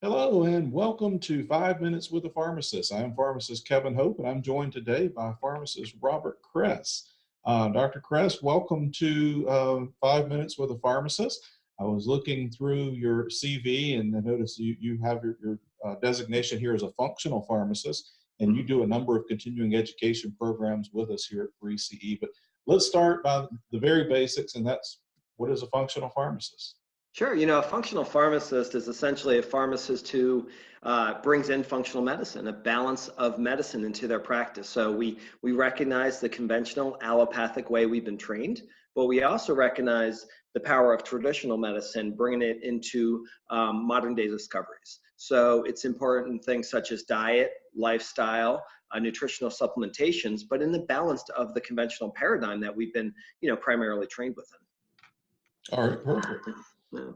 Hello and welcome to 5 Minutes with a Pharmacist. I am pharmacist Kevin Hope, and I'm joined today by pharmacist Robert Kress. Dr. Kress, welcome to 5 Minutes with a Pharmacist. I was looking through your CV and I noticed you have your designation here as a functional pharmacist, and you do a number of continuing education programs with us here at freeCE. But let's start by the very basics, and that's what is a functional pharmacist? Sure. A functional pharmacist is essentially a pharmacist who brings in functional medicine, a balance of medicine into their practice. So we recognize the conventional allopathic way we've been trained, but we also recognize the power of traditional medicine, bringing it into modern day discoveries. So it's important things such as diet, lifestyle, nutritional supplementations, but in the balance of the conventional paradigm that we've been, primarily trained within. All right, perfect.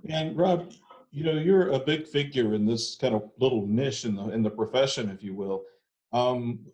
Yeah. And Rob, you're a big figure in this kind of little niche in the profession, if you will.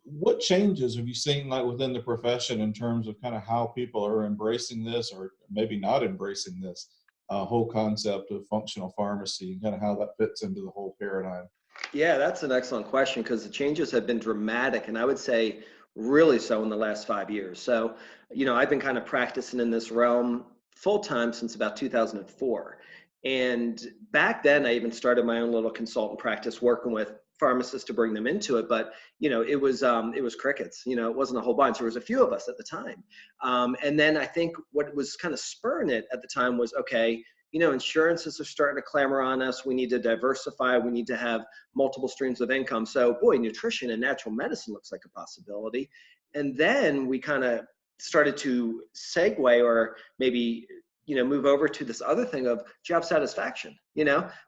What changes have you seen like within the profession in terms of kind of how people are embracing this, or maybe not embracing this whole concept of functional pharmacy, and kind of how that fits into the whole paradigm? Yeah, that's an excellent question because the changes have been dramatic, and I would say really so in the last 5 years. So, I've been kind of practicing in this realm full time since about 2004. And back then, I even started my own little consultant practice working with pharmacists to bring them into it. But it was crickets. It wasn't a whole bunch. There was a few of us at the time. And then I think what was kind of spurring it at the time was, okay, insurances are starting to clamor on us. We need to diversify. We need to have multiple streams of income. So, boy, nutrition and natural medicine looks like a possibility. And then we kind of started to segue, or maybe move over to this other thing of job satisfaction,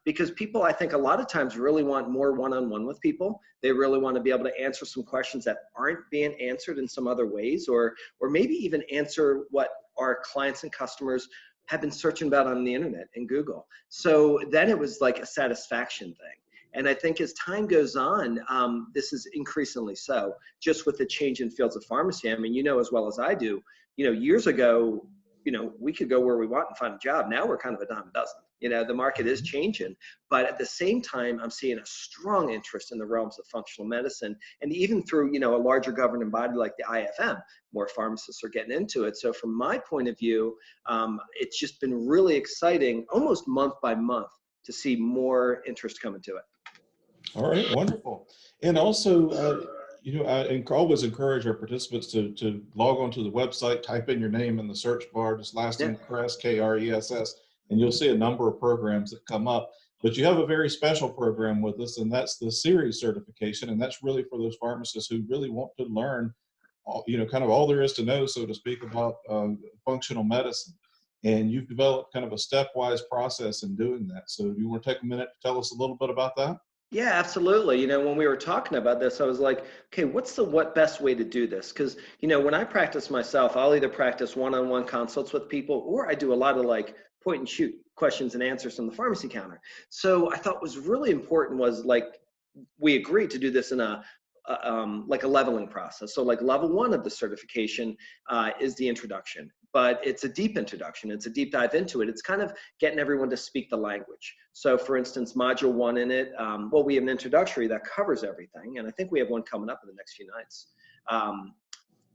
because people, I think, a lot of times really want more one-on-one with people. They really want to be able to answer some questions that aren't being answered in some other ways, or maybe even answer what our clients and customers have been searching about on the internet and Google. So then it was like a satisfaction thing. And I think as time goes on, this is increasingly so, just with the change in fields of pharmacy. I mean, as well as I do, years ago, we could go where we want and find a job. Now we're kind of a dime a dozen. The market is changing, but at the same time, I'm seeing a strong interest in the realms of functional medicine, and even through, a larger governing body like the IFM, more pharmacists are getting into it. So from my point of view, it's just been really exciting, almost month by month, to see more interest come into it. All right, wonderful. And also, I always encourage our participants to log onto the website, type in your name in the search bar, just last Yeah. name Kress, Kress, and you'll see a number of programs that come up. But you have a very special program with us, and that's the series certification, and that's really for those pharmacists who really want to learn, kind of all there is to know, so to speak, about functional medicine. And you've developed kind of a stepwise process in doing that. So do you want to take a minute to tell us a little bit about that? Yeah, absolutely. When we were talking about this, I was like, okay, what's the best way to do this? Because, when I practice myself, I'll either practice one-on-one consults with people, or I do a lot of like point and shoot questions and answers from the pharmacy counter. So I thought was really important was like, we agreed to do this in like a leveling process. So like level one of the certification is the introduction, but it's a deep introduction. It's a deep dive into it. It's kind of getting everyone to speak the language. So for instance, module one in it, we have an introductory that covers everything. And I think we have one coming up in the next few nights.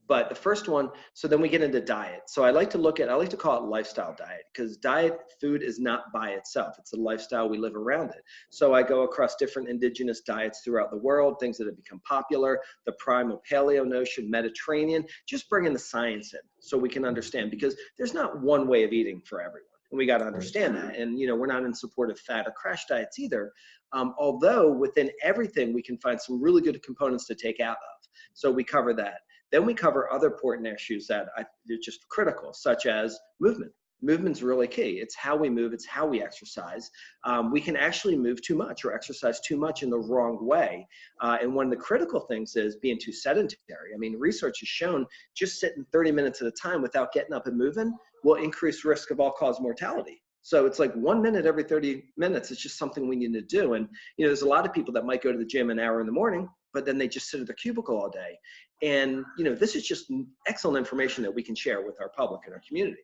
But the first one, so then we get into diet. So I like to call it lifestyle diet, because diet, food is not by itself. It's a lifestyle, we live around it. So I go across different indigenous diets throughout the world, things that have become popular, the primal paleo notion, Mediterranean, just bringing the science in so we can understand, because there's not one way of eating for everyone. And we got to understand that. And, we're not in support of fat or crash diets either. Although within everything, we can find some really good components to take out of. So we cover that. Then we cover other important issues that are just critical, such as movement. Movement's really key. It's how we move. It's how we exercise. We can actually move too much or exercise too much in the wrong way. And one of the critical things is being too sedentary. I mean, research has shown just sitting 30 minutes at a time without getting up and moving will increase risk of all-cause mortality. So it's like 1 minute every 30 minutes. It's just something we need to do. And, there's a lot of people that might go to the gym an hour in the morning, but then they just sit at their cubicle all day. And, this is just excellent information that we can share with our public and our community.